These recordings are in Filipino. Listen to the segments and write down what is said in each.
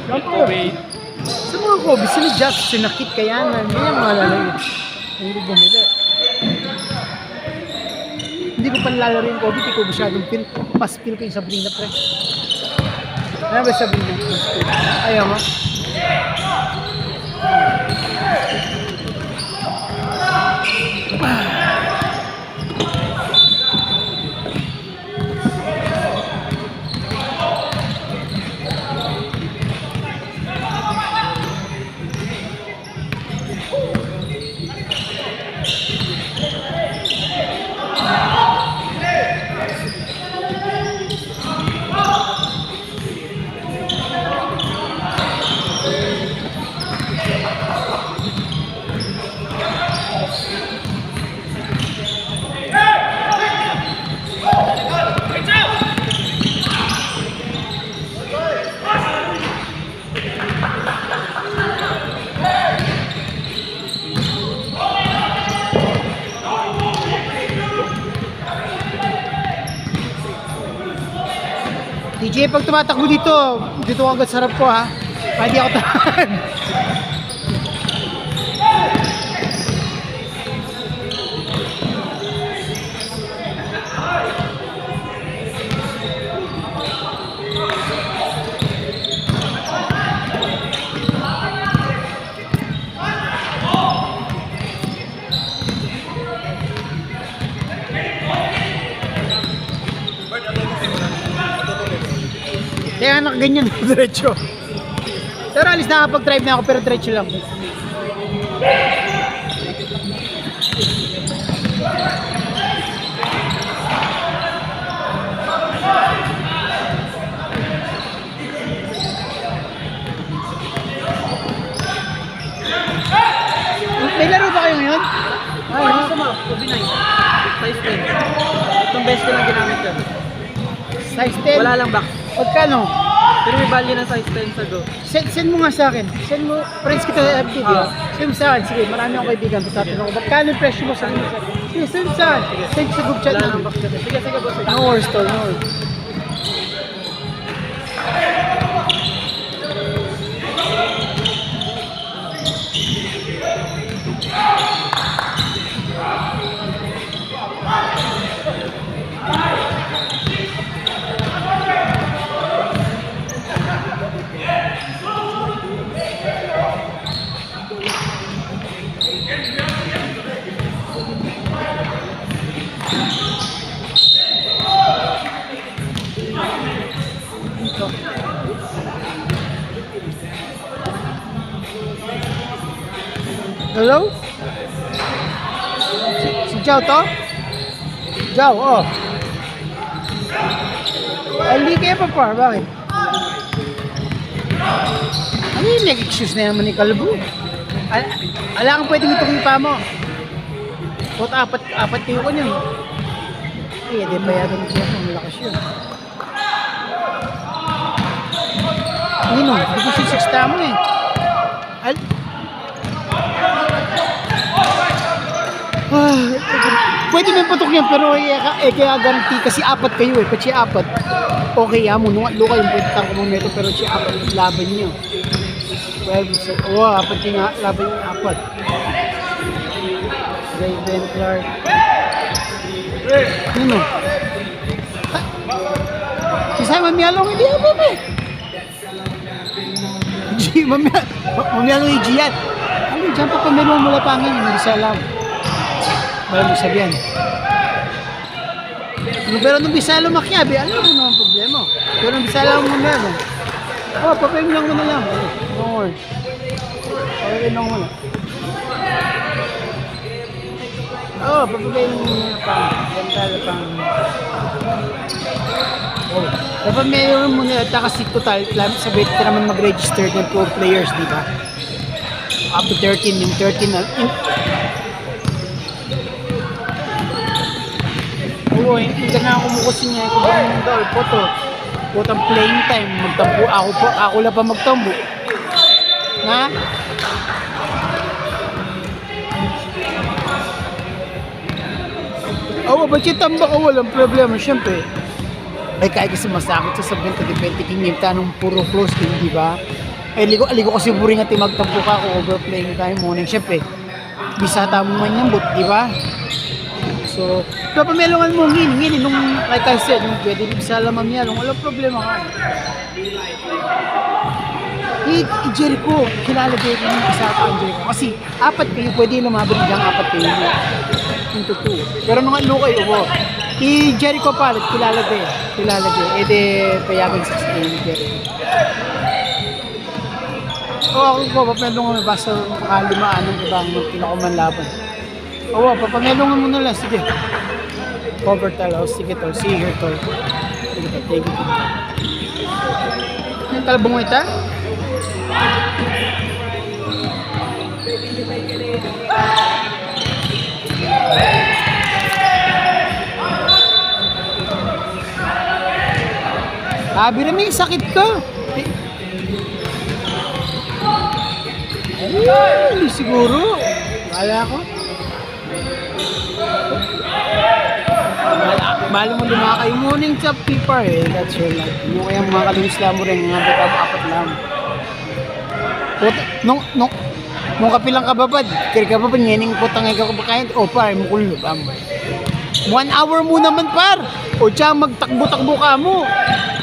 Welterweight. Sa mga Kobe, sila Jack, sinakit kaya na, hindi yung mga lalaro. Hindi bumili. Hindi ko panlalaro yung Kobe, hindi ko masyadong feel. Mas feel ko yung Sabrina, pre. Ano ba Sabrina? Mas feel. Ayaw mo? DJ, pag tumatakbo dito ako agad sarap ko ha. Hindi ako tahan. Kaya nakaganyan ako diretso. Pero alis nakapag-drive na ako pero diretso lang. May laro ba kayo ngayon? Ano sa mga? Kobe 9. Size 10. Itong best ko lang ginamit yan. Size 10? Wala lang box. Pagkano? Pero may value ng size 10 sa go. Send mo nga sa akin. Send mo, friends kita sa FB, di ba? Send mo sa akin. Sige, marami akong kaibigan. Tatanong ko, magkano yung presyo mo sa akin? Sige, send sa akin. Send sa group chat Wala na. lang box kasi. Sige, boss. No worries, tol. No worries. Hello? Si Jao to? Jao, oh. Ay, hindi kayo pa par, bakit? Ano yung nag-excuse na naman ni Kalbo? Ala kang pwedeng itong ipa mo. Bot apat kayo ko niyan. Eh, di pa yata siya kung malakas yun. Nino, hindi ko siya 6 tamo eh. Pwede may patok yan pero kaya guarantee kasi apat kayo eh. Pati apat. Okay mo, luka yung pwede tangko mo nito pero si apat yung laban nyo. Well, apat yung laban yung apat. Raven Clark. Ano? Si Simon Mialong hindi ako ba eh. Mamialong yung Gian. Ano, dyan pa meron mula pangin, hindi sa alam. Balang mo sabihan. Pero nung Bisalo Macchiabi, alam mo naman problema. Pero nung Bisalo mo meron. Papayin lang mo na lang. Don't worry. Papayin lang mo na. Papayin mo na pang. Gantala pang. Dapat meron mo na kasi total, sabi ka naman mag-register ng 12 players, di ba? Up to 13, yung 13 na. Oo, hindi ka na kumukusin niya kung ganun daw, putang playing time, magtambo, ako lang pa magtambo. Na? Ba't yung tambak ko walang problema, syempre. Ay kahit kasi masakit sa 20-20 king yung tanong puro close game, di ba? Aligo kasi buring at magtampo ka kung overplaying tayo morning chef eh. Bisa tamo man yung bot, di ba? So, papamelongan mo ngini nung like I said, nung pwede bisa lamang yan, walang problema ka. Jericho, kilala ko yung isa ka ang Jericho. Kasi apat kayo, pwede lumabot diyang apat kayo. Into two. Pero nung ano kayo, Jericho palit, kilala ko eh. Eh de, payagan 6 kayo ni Jericho. Ako po, papamelongan mo, basta makalimaan ng ibang pinakuman laban. Oo, papamelongan mo na lang, sige. Cover talo, sige to, see here to. Sige to, take it. Yung talbong mo ita? Sabi na may sakit ka. Ay, siguro. Kaya ko. Bali mo lumakay morning sa paper eh. That's your life. Yung kaya mga kalunis lang mo rin. Mga apat lang. Nung kapilang kababad. Kaya kababad nyening putang ikaw kabakain. O par, mukul lubam. 1 hour mo naman par. O tiya magtakbo-takbo ka mo.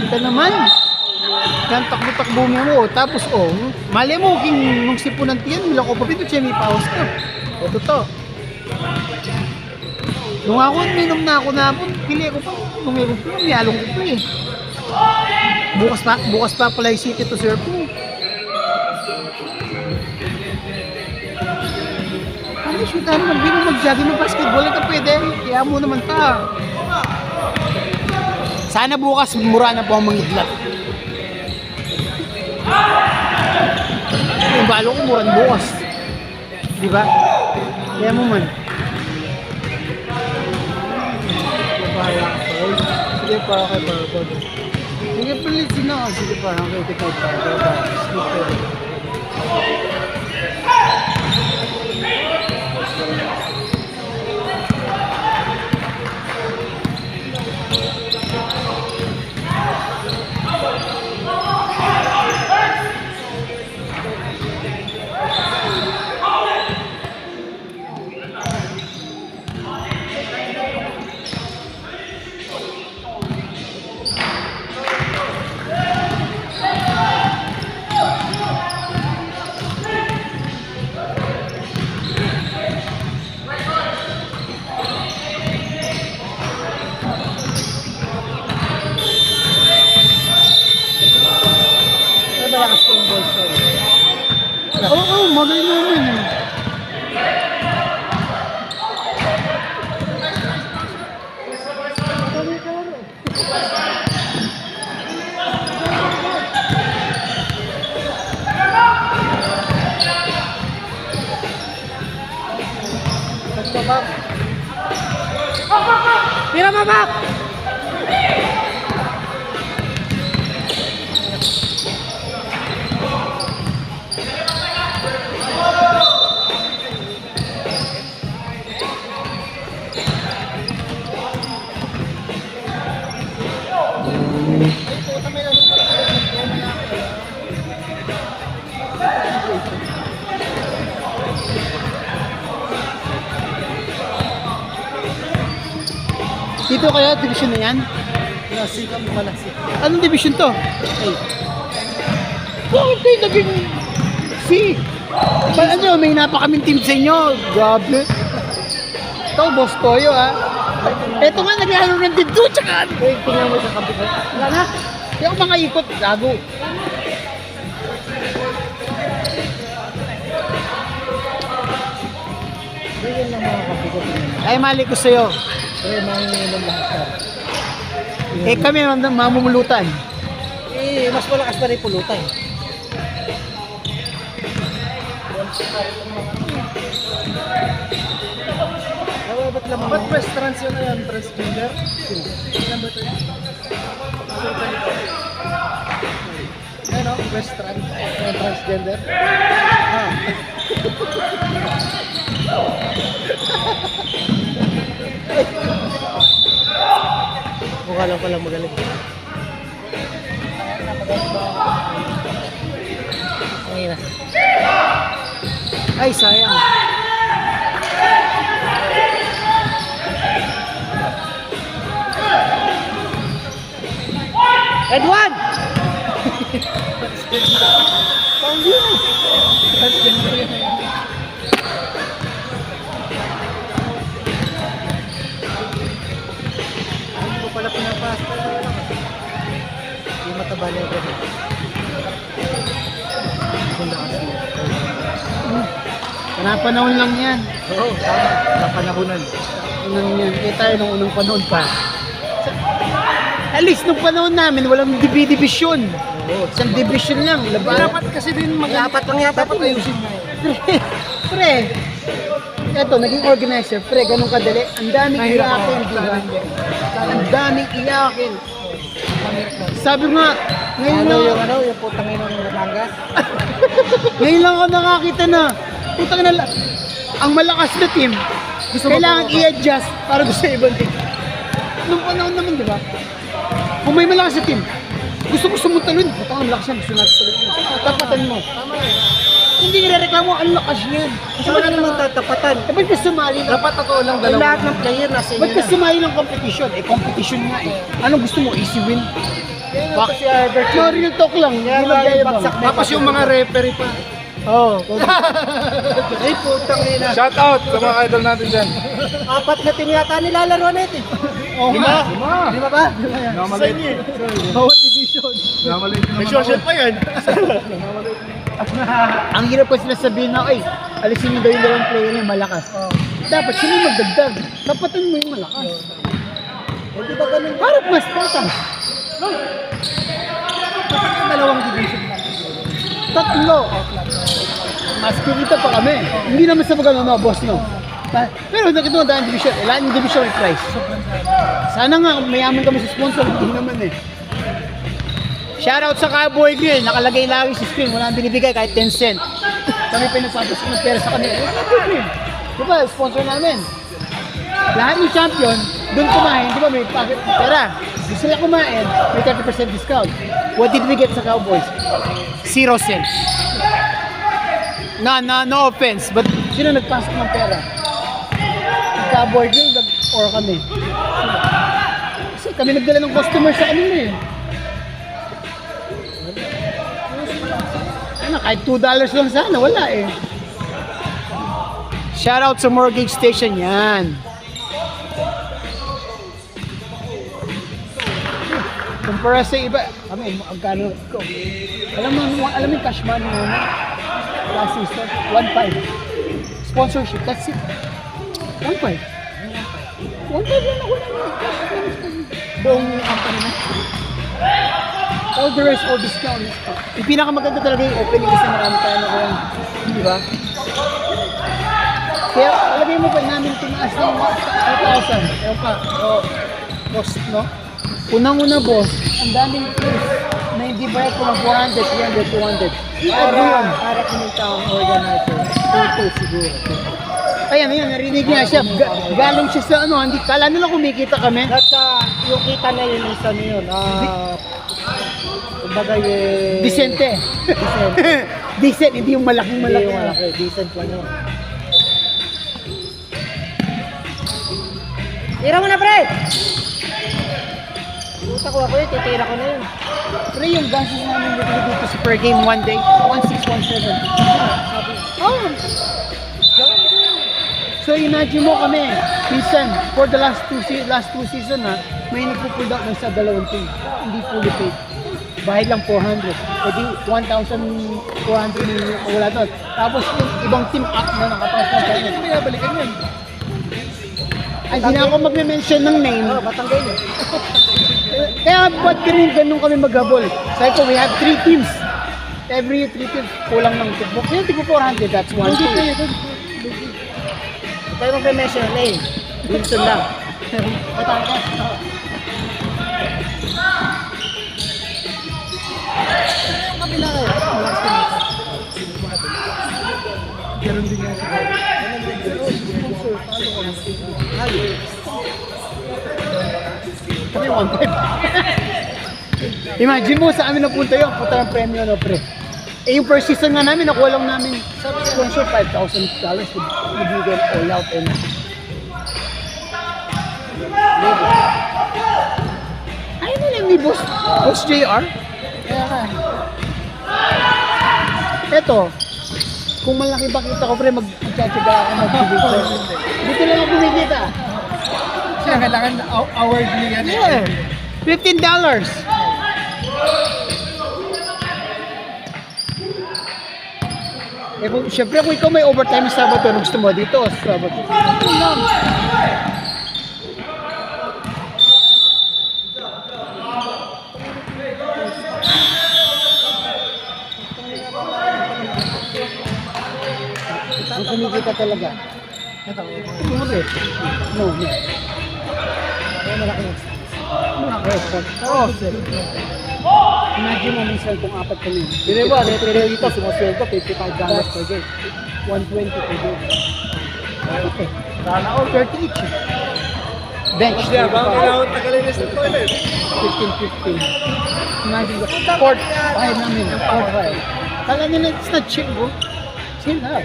Kita naman. Yan takbo-takbo mo. Tapos mali mo nung sipunan tiyan. Mila ko pa pito siya may paus ka. O totoo. Nung ako, minom na ako na po, pili ko pa. Nung meron po, miyalong ko po eh. Bukas pa pala yung city to serve po. Ano, shoot naman, hindi mo mag-jogging ng basketball, ito pwede. Kaya mo naman ta. Sana bukas, mura na po ang mangidlat. Yung balo ko, mura na bukas. Diba? Kaya mo man. Sige para kay Barbod. Sige palitin na. Sige para kay Barbod. Malakas ko yung balls ko. Oo, magaling naman eh. Tira babak! Dito kaya, division na yan? Nasikan mo malasi. Anong division to? Ay. Bakit kayo naging C? Ano, may napakaming team sa inyo. Grabe. Ito, boss Toyo ha. Ito nga, naglaro ng dito, tsaka. Uy, tingnan mo sa kapitan. Wala na. Hindi ako mga ikot, gago. Ganyan lang mga kapitan. Ay, mali ko sa'yo. Pero manginginom lahat ka. Kami mamumulutan. Mas malakas pa rin pulutan. Ba't press trans yun na yan? Transgender? Ilan ba ito yun? Ano? Press trans? Transgender? Mukha lang pala magaling. Ay, sayang. And one! Hindi ko pala pinapasta. Hindi mataba na ito. Ganda kasi. Panapanahon lang yan. Oo, tama. Napanahunan. Unang yan. Kaya tayo nung unang panahon pa. At least nung panahon namin, walang division. Oo. Isang division lang. Laban. Dapat kasi din dapat lang yata. Dapat ayusin na yun. Pre, eto, naging organizer. Pre, ganun kadali. Ang daming iyakin. Diba? Ang daming iyakin. Sabi nga, ngayon lang, Yung putang ina ng Batangas? ngayon lang ako nakakita na, putang na, ang malakas na team, kailangan i-adjust para doon sa ibang team. Nung panahon naman, di ba? Kung may malakas na team, gusto mo talon, putang ang malakas yan, gusto natin talon. Tapatan mo. Tama yun. Hindi nirereklamo, ang lakas niyan. Kasi wala namang tatapatan. Eh, ba't ka sumali na? Dapat ako lang dalawa. Lahat ng player nasa inyo Ba't ka na. sumali ng competition? Eh, competition nga eh. Anong gusto mo? Easy win? Bak si Albert. No, real talk lang. Hindi magyayabang. Tapos yung mga referee pa. Oo. Ay, putang ina. Shout out sa mga idol natin dyan. 4 na team yata nilalaro natin. Oo nga. Lima ba? Namaliit. Bawat division. Namaliit naman May social ako. pa yan. Ang hirap pa sila sabihin na, ay, alisin nyo daw yung dalawang player yung malakas. Dapat sila yung magdagdag. Tapatan mo yung malakas. Hindi ba ganun? Para mas patang. Dapat yung dalawang division lang. Tatlo. Mas kumita pa kami. Hindi naman sa mga boss, no? Pero nakita mo dahil division. Lahat yung division may price. Sana nga, mayaman kami sa sponsor. Hindi naman eh. Shoutout sa Cowboy Grill. Nakalagay lagi sa screen. Wala nang binibigay kahit 10 cent. Kami pinagpapos ng pera sa kanila. Cowboy Grill. Diba, sponsor namin. Lahat ng champion, doon kumain. Diba, may pera. Gusto nila kumain, may 30% discount. What did we get sa Cowboys? 0 cents. No offense. But sino nagpasok ng pera? Yung Cowboy Grill, or kami. Kasi kami nagdala ng customer sa kanila eh. Ano, kahit $2 lang sana, wala eh. Shoutout sa Mortgage Station yan. Kumpara sa iba, kami, magkano ko. Alam mo yung cash money mo na? Last season, 1.5. Sponsorship, that's it. 1.5. 1.5 lang ako naman. Buong company na. All the rest, all discount. Yung pinakamaganda talaga yung opening kasi marami tayo na kung, di ba? Kaya, alagay mo ba namin tumaas ng 1,000? Ewan pa, cost, no? Unang-una, boss, ang daming tools na hindi bayad ko ng 400, 300, 200. Para kumita ang organizer. Tools siguro. Ayan, narinig niya siya. Galing siya sa ano, hindi, kala nila kumikita kami. At yung kita na yun, isa na yun. Kumbaga yung... Decente. Decent. Decent, hindi yung malaking Hindi malaki. yung malaki. Decent lang yun. Tira mo na, pre! Puta ko ako yun, titira ko na yun. Pero yung gastos namin dito sa per game one day, 1,617. Oh! So imagine mo kami, minsan, for the last two season ha, may nagpo-pull out ng sa dalawang team. Hindi fully paid. Bayad lang 400. O di 1,400 yung wala doon. Tapos yung ibang team up na nakataas ng kanya. Hindi binabalikan yun. Ay, hindi na ako magme-mention ng name. Batanggay yun. Kaya ba't ganun kami mag-habol? Sabi ko, we have 3 teams. Every 3 teams, kulang ng tibok. Yung tibok 400, that's 1, 2. Tayo mag-mention ng name. Wilson lang. Kabila kayo. Malakas ka nito. Ganun din yan siguro. Kami 1.5. Imagine mo sa amin napunta yun, punta ng premyo no pre. Eh yung first season nga namin, nakuha lang namin. Sabi nga sponsor, $5,000 to bigyan all out and ayun na lang ni Boss JR. Kaya ka. Eto, kung malaki ba kita ko, pre, magtsatsaga ako mag-video. Dito lang ako kumikita. Siya, kailangan hourly yan. Yeah, $15. Eh kung, syempre kung ikaw may overtime sa Sabado, ano gusto mo dito sa Sabado? Ito lang. Ang kumikita talaga. Ito. Ano rin? No, no. Kaya malaki yung Oh, imagine mo minsan kung apat kami. Pero ba, pero dito sumasweldo $55 per day. 120 per day. Okay. Sana all 30 each. Bench. tagalinis ng toilet. 15. Imagine ko. Port 5 namin. Port 5. Kala nila it's not chill, bro. Chill out.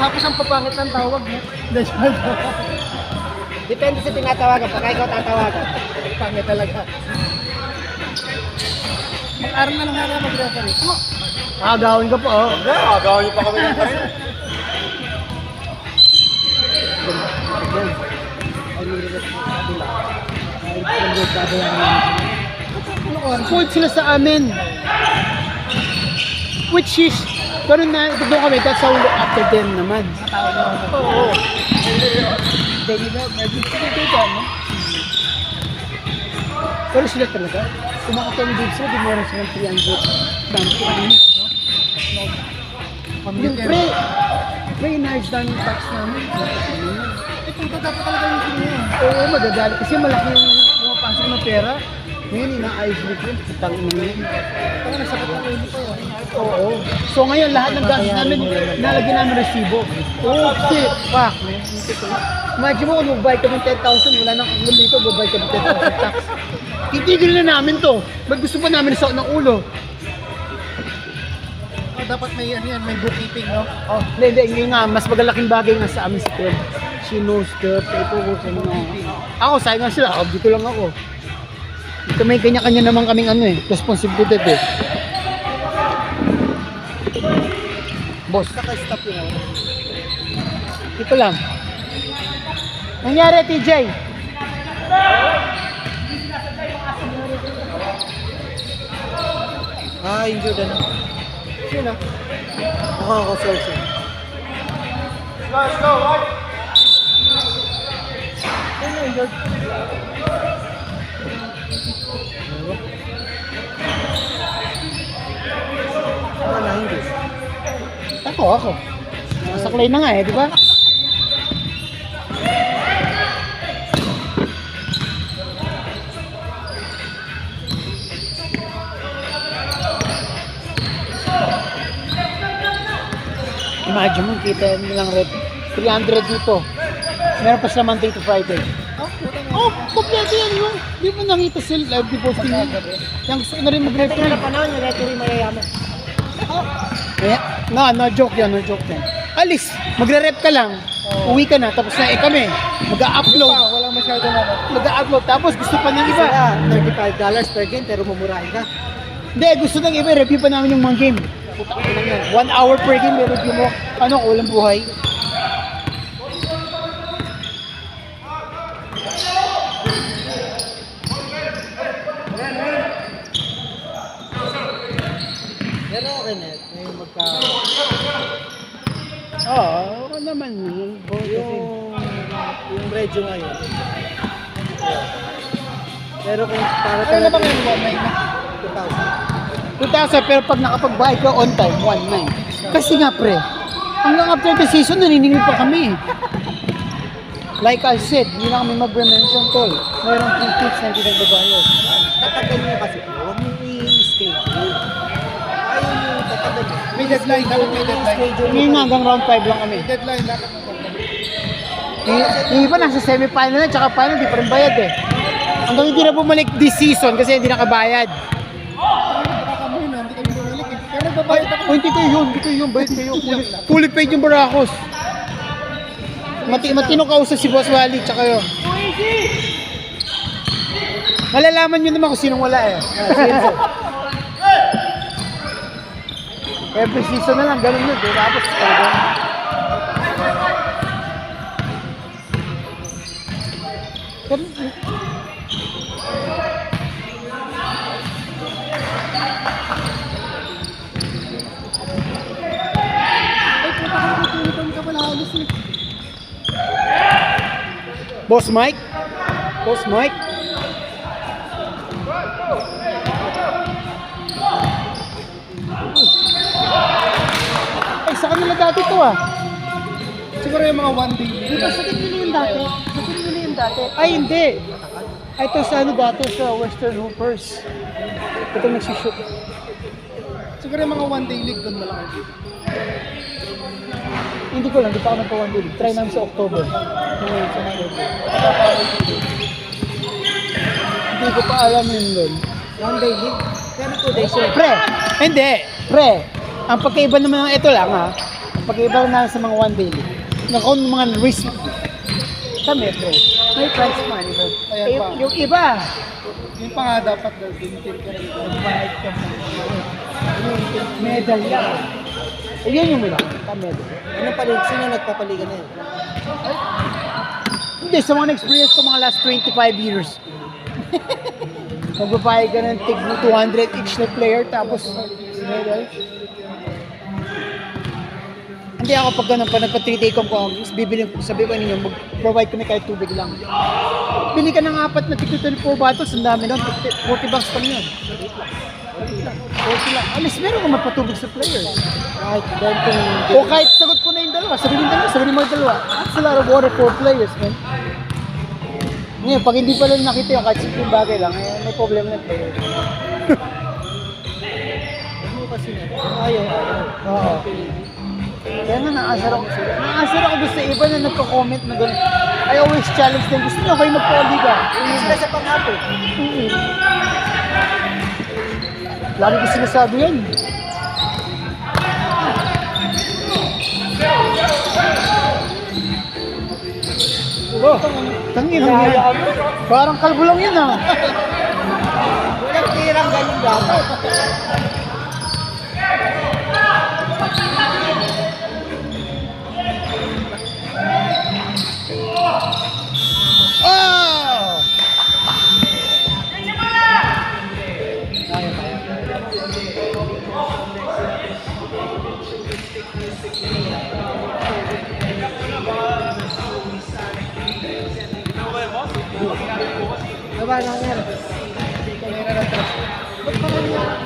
Tapos ang papangit ng tawag mo. Depende sa tinatawagan. Pagka ikaw tatawagan. Pangit talaga. Mag-aral na lang nga mag-referee. Agawin ka pa, oh. Agawin niyo pa kami ng karin. Spoiled sila sa amin. Which is, ganun na, ito doon kami, that's how we look after them naman. Oo. Then, you know, medyo sila no? Pero sila talaga, kumakatawin din sila, di meron silang 300 minutes, no? Yung pre-enlarge down yung tax namin. Ito, dapat talaga yung sino. Oo, madadali. Kasi malaki yung pumapasok na pera. Ngayon, ina-ayos nito yun. Putang ina yun. Ito, nasakit na ulo pa yun. Oo. So ngayon, lahat ng gastos namin, nalagyan namin resibo. Oo, kasi, pak. Imagine mo kung magbayad ka ng 10,000, wala nang ulo dito, magbayad ka ng 10,000 tax. Titigil na namin to. Ba't gusto pa namin sa ng ulo? Dapat may ano yan, may bookkeeping, no? Oh, hindi, yun nga, mas magalaking bagay nga sa amin si Ted. She knows the paperwork and ako, sayang nga sila, ako, dito lang ako. Dito may kanya-kanya naman kaming ano eh, responsibility eh. Boss, Naka-stop yun. dito lang. Nangyari, TJ? Injured ano? Sino? Nakaka-social. Let's go, right? Sino injured? Wala, hindi. Ako. Masaklay na nga eh, di ba? Imagine mo, kita nilang rep. 300 dito. Meron pa sila Monday to Friday. Oh, kompleto yan yung. Di mo nakita sila live before posting. Yung gusto ko na rin mag-referee. Ito na panahon, yung referee mayayaman. Yeah. No joke yan, no joke yan. Alis, magre-rep ka lang. Uwi ka na, tapos na kami. Mag-a-upload. Walang masyado na. Mag-a-upload. Tapos gusto pa ng iba. $35 per game pero mumurahin ka. Hindi, gusto ng iba. Review pa namin yung mga game. 1 hour per game, review mo. Ano, ulang buhay. Pero okay na. May magka... Oo, ako naman. Yung radyo ngayon. Pero kung para Ano na ba talaga ngayon? 2,000. 2,000 pero pag nakapag-buy ka on time, 1,900. Kasi nga pre, hanggang after the season, naniningil pa kami. Like I said, hindi na kami mag-mention tol. Mayroong 3 tips na hindi nagbabayad. Tatagal nyo kasi po. Huwag nyo i-schedule. Ayaw nyo tatagal. May deadline, dapat may deadline. Hindi nga, hanggang round 5 lang kami. Deadline dapat maganda. Yung iba nasa semi-final na, tsaka final, di pa rin bayad eh. Hanggang hindi na bumalik this season kasi hindi nakabayad. Baka mo yun, hindi kami bumalik. Pero nagbabayad ako. Hindi kayo yun, bayad kayo. Fully paid yung Baracos. Matino kausap si Boss Wally, tsaka yun. Malalaman nyo naman kung sinong wala eh. Every season na lang, ganun yun. Tapos, pero, Boss Mike? Boss Mike? Ay, sa kanila dati to ah. Siguro yung mga one day. Di ba sakit nila yung dati? Sakit nila yung dati? Ay, hindi. Ay, ito sa ano dati sa Western Hoopers. Ito nagsishoot. Siguro yung mga one day league doon malaki. Hindi ko lang, di pa ako nagpa-one day. Try namin sa October. Ngayon sa October. Hindi ko pa alam yun doon. One day league? Pero 2 days yun. Pre! Hindi! Pre! Ang pagkaiba naman ng ito lang ha. Ang pagkaiba na sa mga one day league. Nakon mga risk. Kami pre. May prize money doon. Ayan Eh, pa. yung iba. Yung pa nga dapat daw, binitin ka rin. Nagbayad ka mo. Medal lang. Ayun yung wala. Medal. Ano palig? Sino nagpapaligan na yun? Hindi, sa mga experience ko mga last 25 years. Magbabayad ka ng tig 200 each na player tapos medal. Hindi ako pag ganun, pag nagpa-3 day comp ko, sabi ko ninyo, mag-provide kami kahit tubig lang. Bili ka ng 4 na tig 24 bottles, ang dami nun, 40 bucks pa yun. 40 lang. Alis, meron ka magpatubig sa players. Kahit doon kung... O kahit sagot ko na yung dalawa, sabihin mo yung dalawa. That's a lot of water for players, man. Ngayon, pag hindi pala nakita yung kahit simpleng bagay lang, eh, may problema ng player. Ano kasi na? Ayaw. Oo. Kaya nga naasar ako sila. Naasar ako doon sa iba na nagko-comment na gano'n. I always challenge them. Gusto nyo kayo magpa-liga. Hindi sila sa pang-apple. Lagi ko sinasabi yan. Oh, tangin na yan. Parang kalbo lang yan ah. Walang tirang ganyan dapat. Oh! Diba na yan? Kamera na trust. Ba't pa rin yan?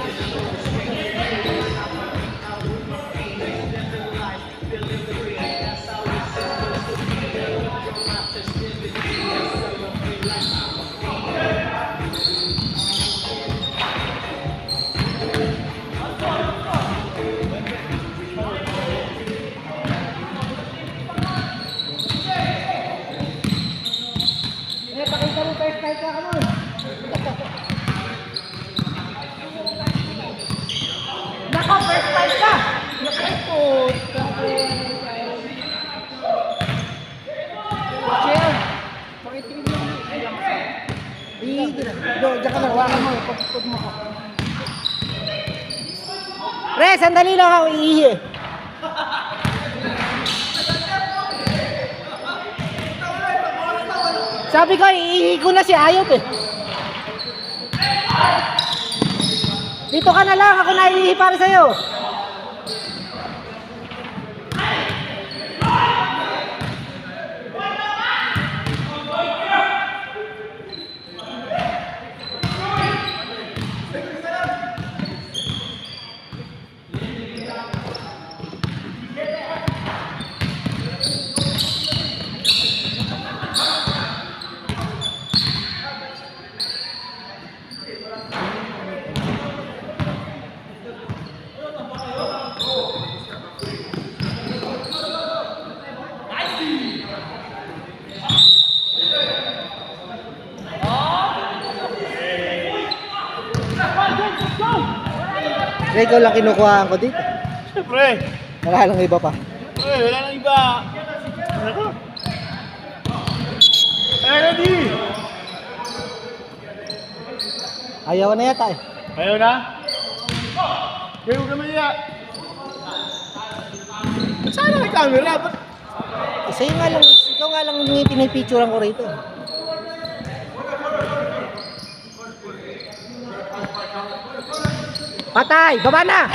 Pakita mo first night ka mo. Naka, first time ka! Chair! Pakitingin mo. Hindi na. Diyan ka lang. Wakan mo. Pagpupod mo ka. Pre, sandali lang ako iihi. Sabi ko, iihi ko na si Ayop eh. Dito ka na lang, ako na iihi para sa'yo. Kaya ikaw lang kinukuhaan ko dito. Siyempre. Wala lang iba pa. Wala nang iba. Ano? Ready! Ayaw na yata eh. Ayaw na? Kaya huwag naman iya. Saan ang camera? Ba't Isa yung nga lang, ikaw nga lang yung pinipicturean ko rito. Patay! Baba na!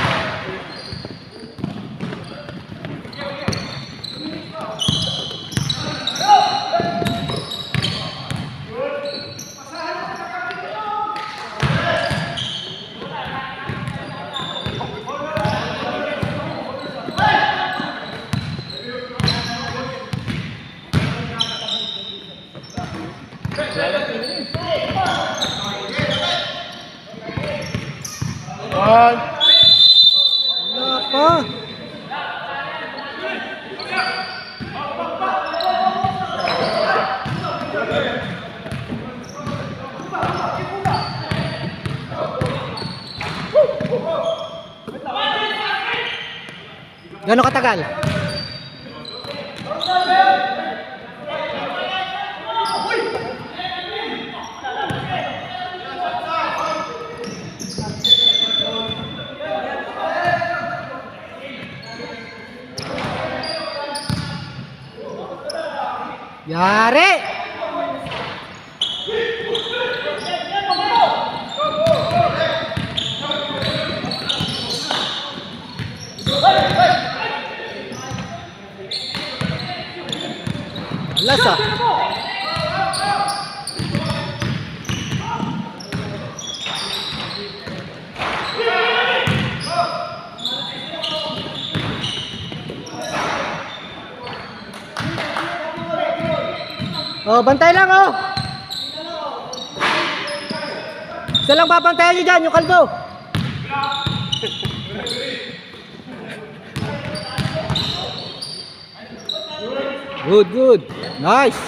One. Wala pa. Gano'ng katagal? Yari! Alas ah. Oh, bantay lang oh. Isa lang babantayan nyo dyan, yung kalbo. Good, good. Nice.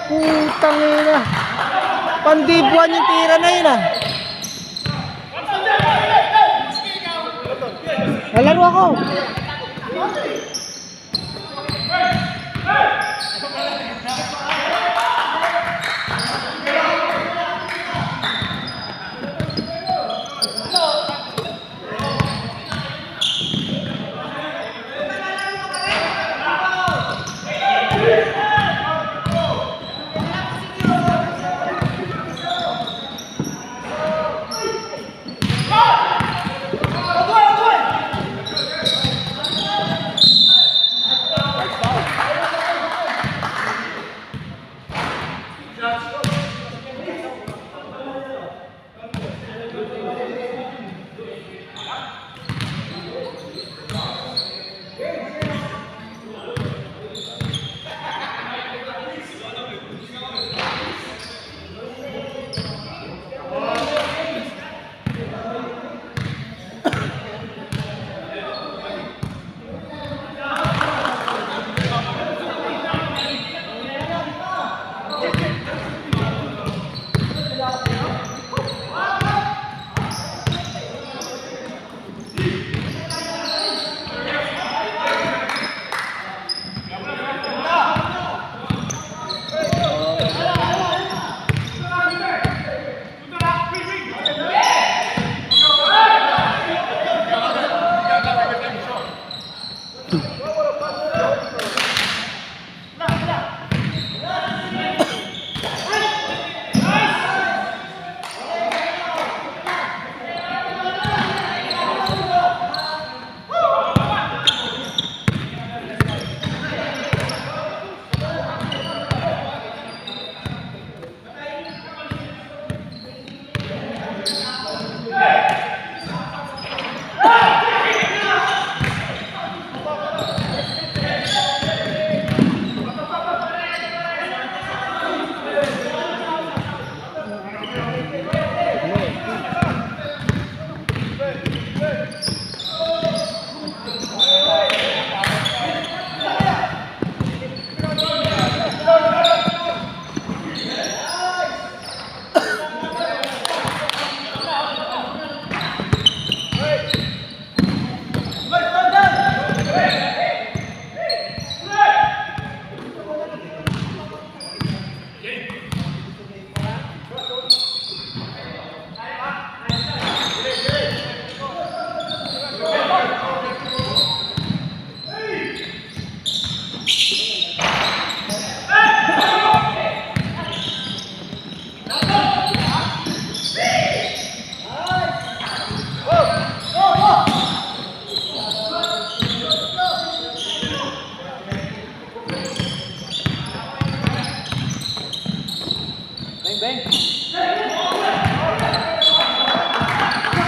Putang ina. Pandibuan yung tira na yun ah. Nalaro ako.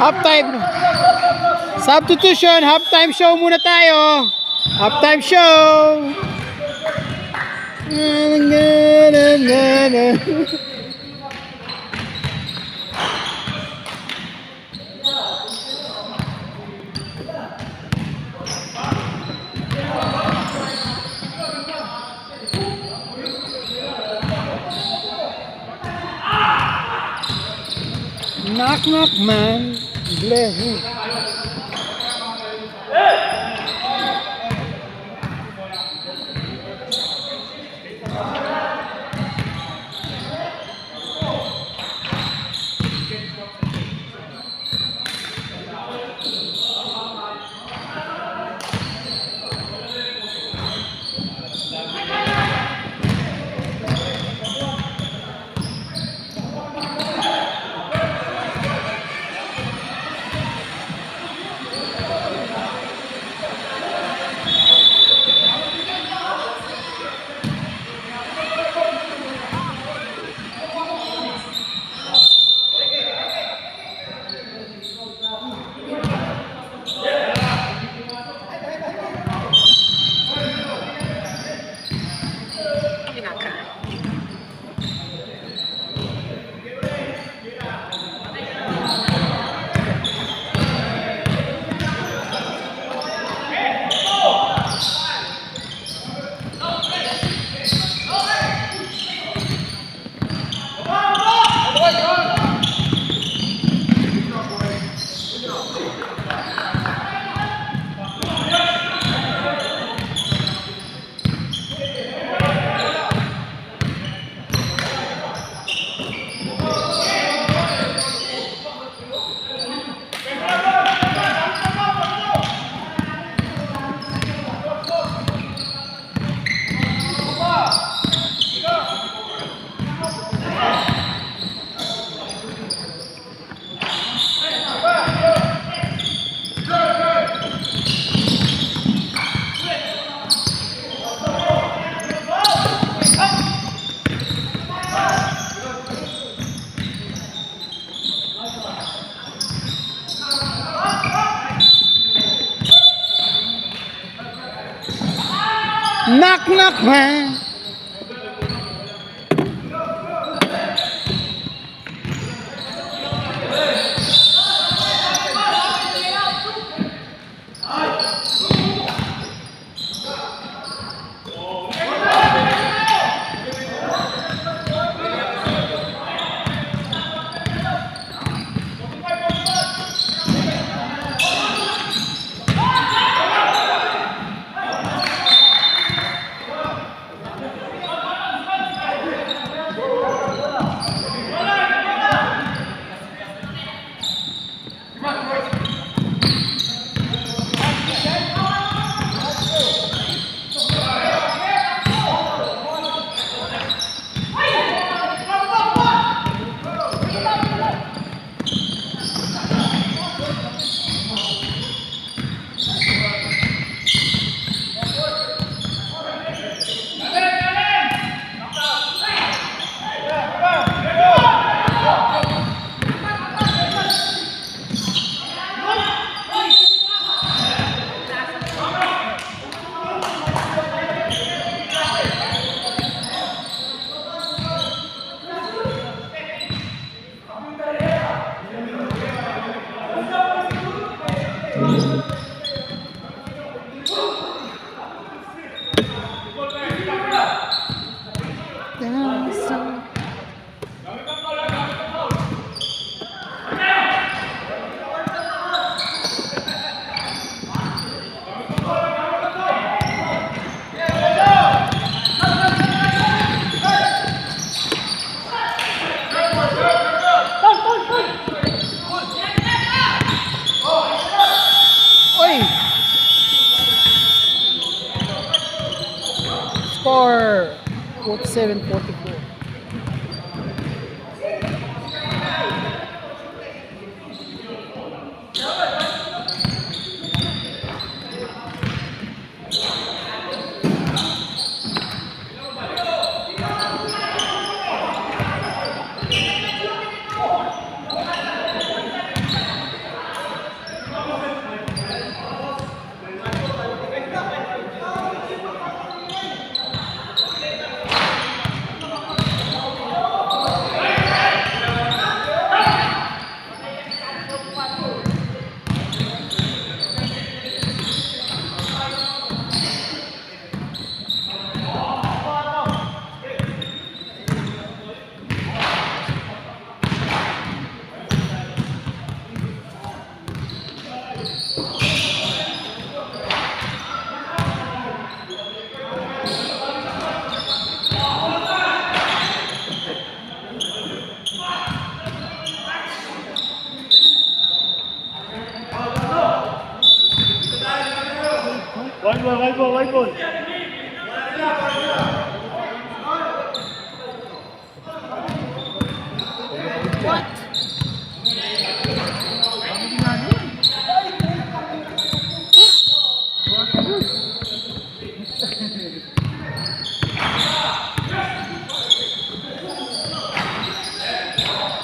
Halftime. Substitution. Halftime show muna tayo. Halftime show. Knock knock man. Bleh. Knock knock man. Score 47-44. Ball. What?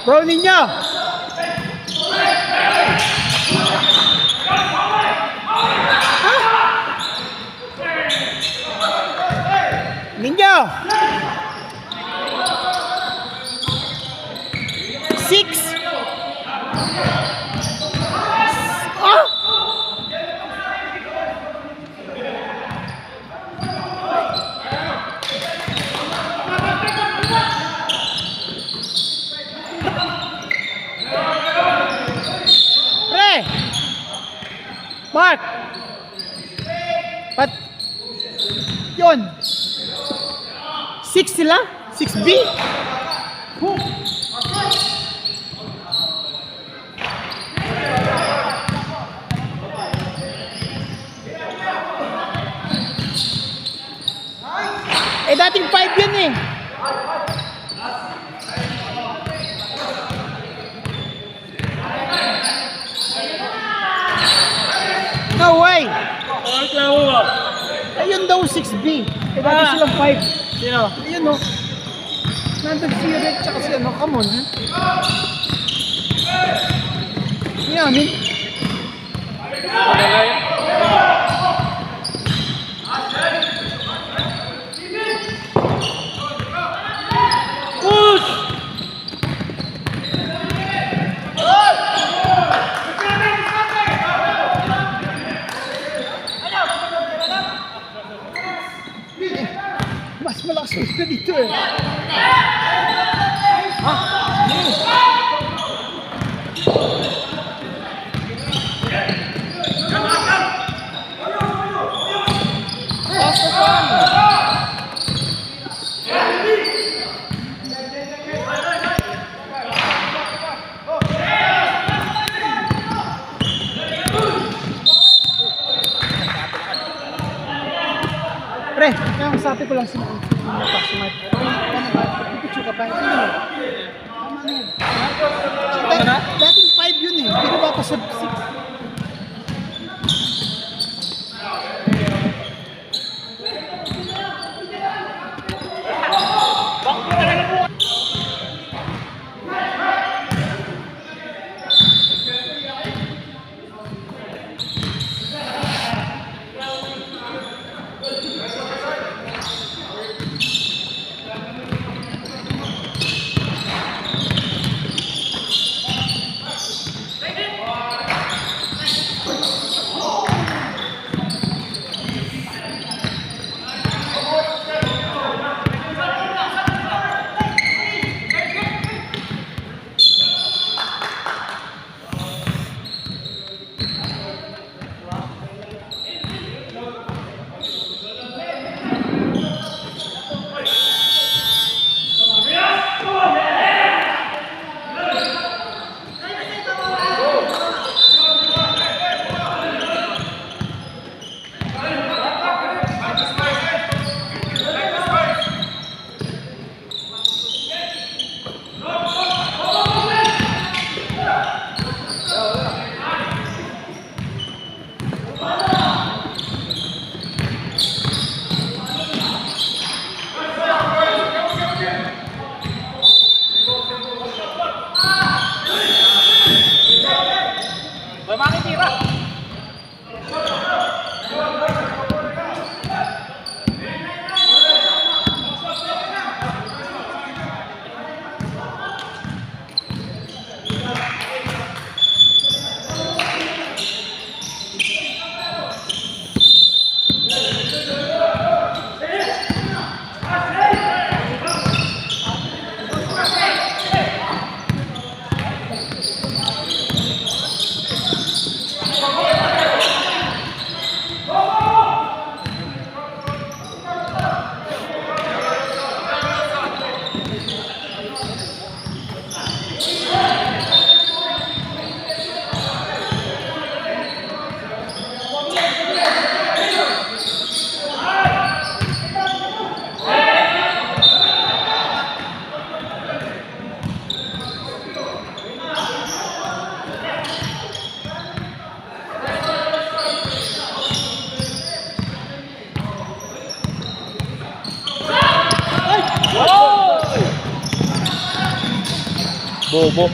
Bro ninyo! Ninyo! 6! Ah! Pre! Mark! Pat... Yun! 6 sila? 6B? Eh dating 5 yan eh. No way! Ayun daw 6B. Eh dati silang 5. Sino? Ayun o. Nandun si Red tsaka si ano. Come on. Yeah, I mean. Push! Mas malakas ka dito eh. Pre, kaya sabi ko lang sa mga smart. Picture ka pa. Tama na yun. Dating 5 yun eh. Pero ba pa sa 6? Bobo.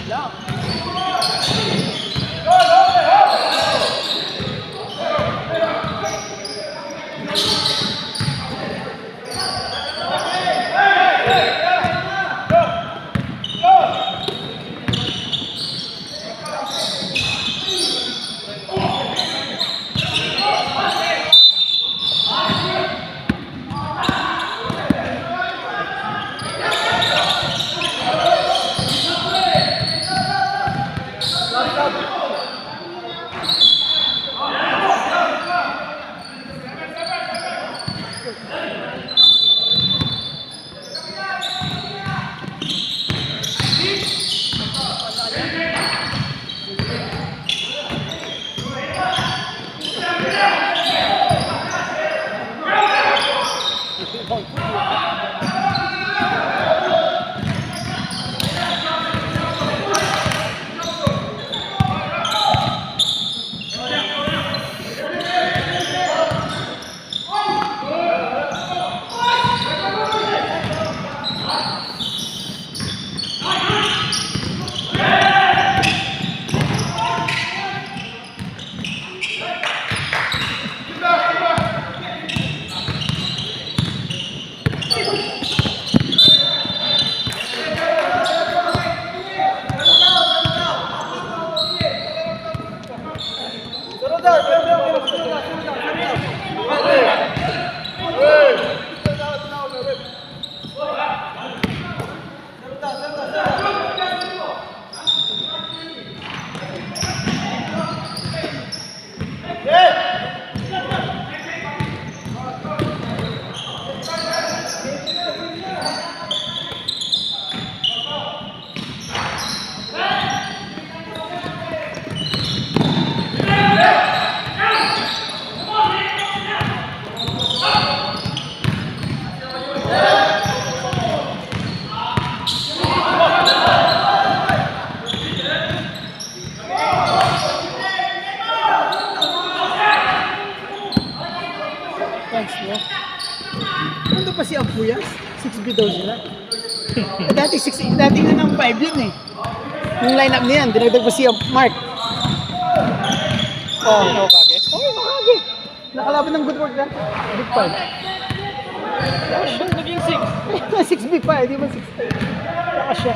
Thanks, no? Ano pa si Ampuyas? 6B daw sila. Dati nga ng 5 yun eh. Yung lineup niyan, dinagdag pa si Mark. Oh, Ano kage? okay, makagi. Nakalaban ng good work na. Big 5. Naging 6. 6B pa eh, di ba 6? Naka siya.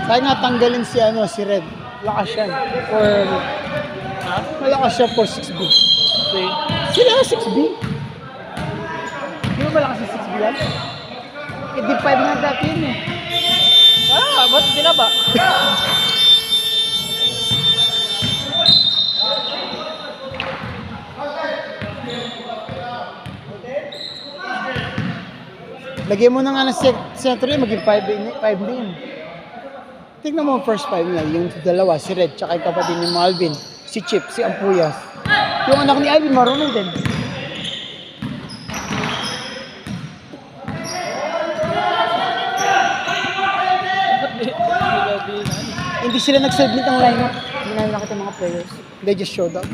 Kaya nga tanggalin si Red. Lakas siya. Malakas siya for 6B. Okay. Sila 6B. Di ba malakas si 6B yan? Eh, di 5 nga dati yun eh. Ba't binaba? Lagyan mo na nga ng center yun, maging 5 na yun. Tignan mo ang first 5 niya, yung dalawa, si Red, tsaka yung kapatid ni Alvin, si Chip, si Ampuyas. Yung anak ni Alvin, marunong din. Hindi sila nag-submit ng lineup. Hindi namin nakita mga players. They just showed up.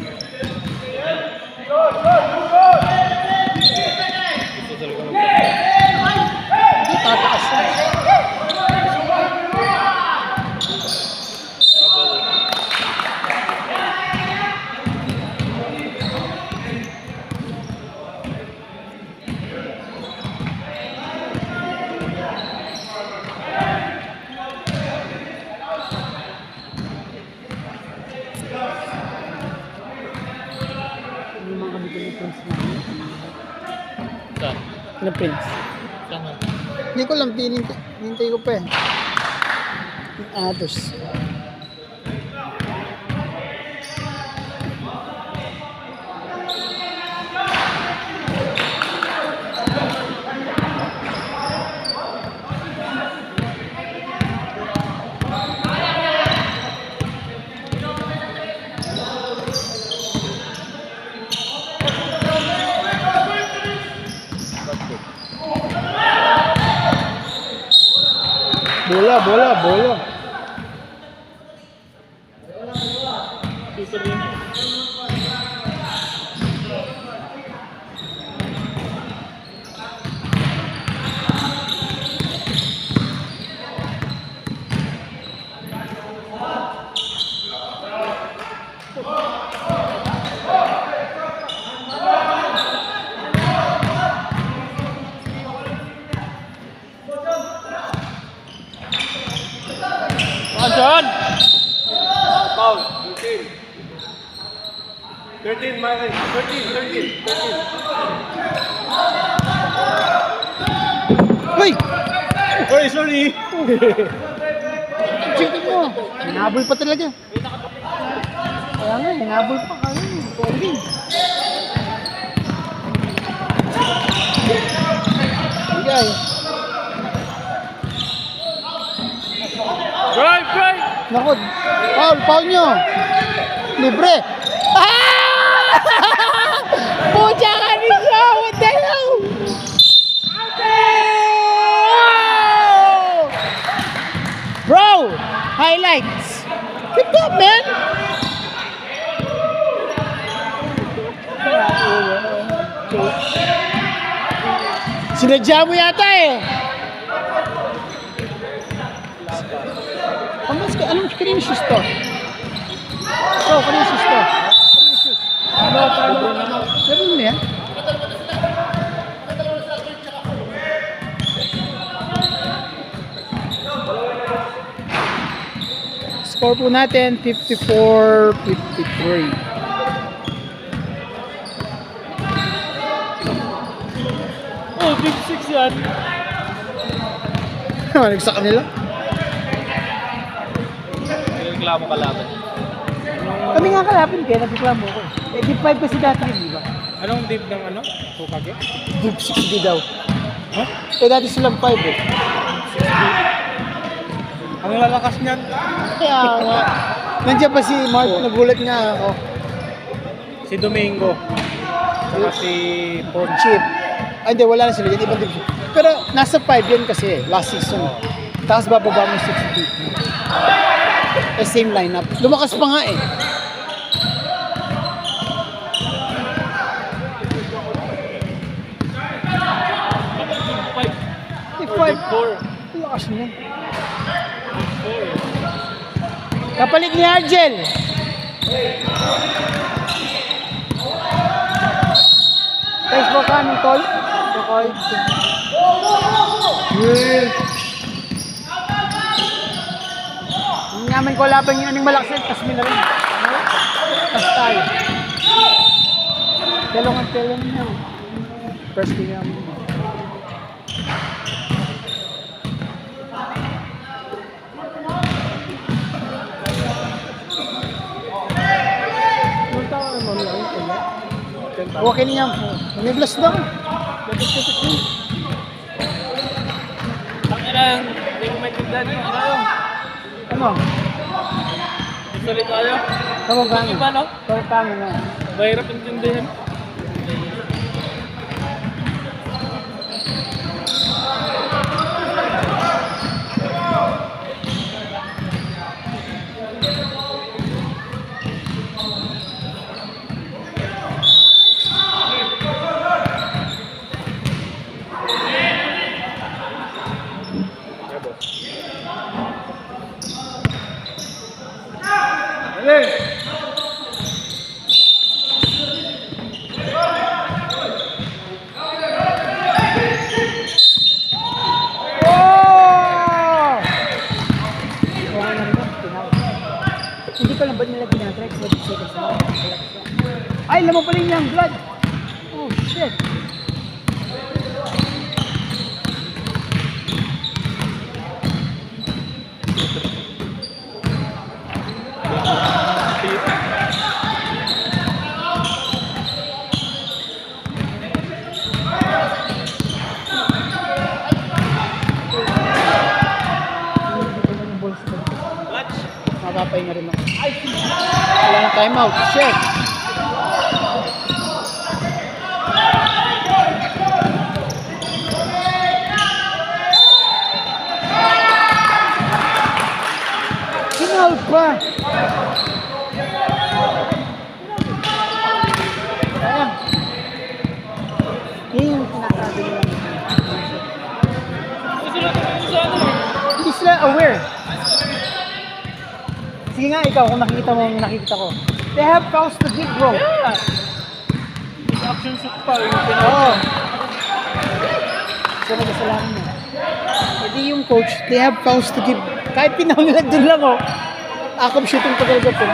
Hindi tataas na. Yung mga kabigyan ng prince namin. Saan? Ng prince. Saan man? Hindi ko lang, hinintay ko pa eh. Yung others. Bola. Super yun. foul. 13, Mike. 13. Uy! Oy, sorry. Cheating mo. Hinabol pa talaga. Kaya nga, hinabol pa kami. Pogi. Bigay. Drive. Naku, foul nyo. Libre. Ah! Pucha ka nito! What the hell? Bro! Highlights! Good job, man! Sinadya mo yata eh! Anong kanino shoes to? Kanino shoes to? Sabi mo yan? Score po natin 54-53. Oh, big 6 yan. Nagsa kanila? Reklamo kalaban. Kami nga kalapin kaya nagreklamo ko. Eh, deep 5 kasi dati yun, di ba? Anong deep ng ano? Tukage? Deep 6 daw. Huh? Eh, dati silang 5 eh. Ang lalakas niyan. Kaya nga. Nandiyan pa si Mark, nagulat nga ako. Si Domingo. Saka si Port. Chip. Ay, hindi, wala na sila yan. Ibang division. Pero nasa 5 yan kasi last season. Tapos bababa mo 60. Eh, same lineup. Lumakas pa nga eh. Deep 5. Lakas niya. Kapalit ni Argel. Guys, baka anong tol? Okay. Hindi namin ko laban yung anong malakas yan. Tas mo na rin. Tas tayo. Telongan niya. First thing namin. Okay niya. May blast daw. Ang ilang, hindi ko may tignan. Ano? Isulit tayo. Kamagano. Iba, no? Kamagano na. Mahirap intindihan. Hindi ko lang ba nila ginatry? Ay, lamang pala yung blood. Oh, shit. Mapapahinga rin ako. Wala na timeout. Shit. Final pa. Ayan. Yun yung sinasabi nila. Hindi sila aware. Sige nga, ikaw, kung nakikita mo yung nakikita ko. They have fouls to give, bro. Yeah. Action shoot pa. Oo. So, nagkasalanan mo. Hindi yung coach, they have fouls to give. Kahit pinaw nila dun lang, oh. Akong shooting pa talaga po.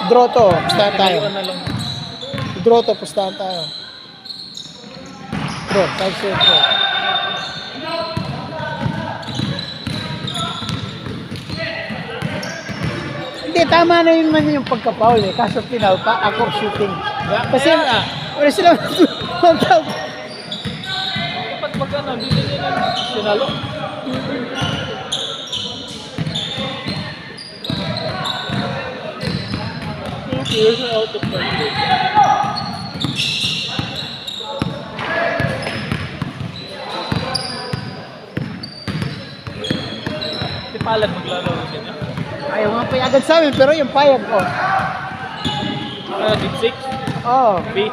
Draw to. Pustahan tayo. Draw to. Pustahan tayo. Draw. 5 set draw. Hindi, tama na yun man yung pagka-foul eh. Kaso tinaw pa, ako shooting. Kasi, wala sila 1,000. Dapat magkano, hindi nila sinalo. Years are out of time. Si Palad maglalaro sa inyo. Ayaw nga payagan sa amin, pero yung payag ko. Deep 6, Oo. B.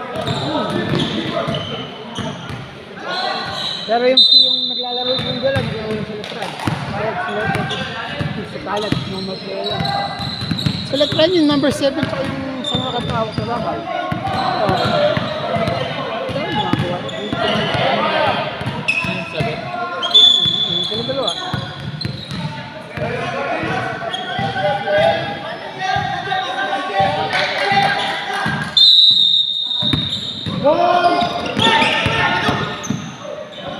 Pero yung naglalaro yung gola, naglalaro sa Letran. Payag sila, sa Talat, number 3 lang. Sa Letran yung number 7 pa yung sa mga katawag sa babal. Oo. Ito yung mga gawa. Yung sila dalawa.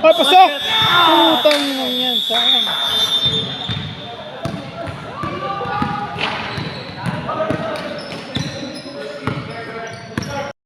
Ay, pasok! Putang nang yan, sayang.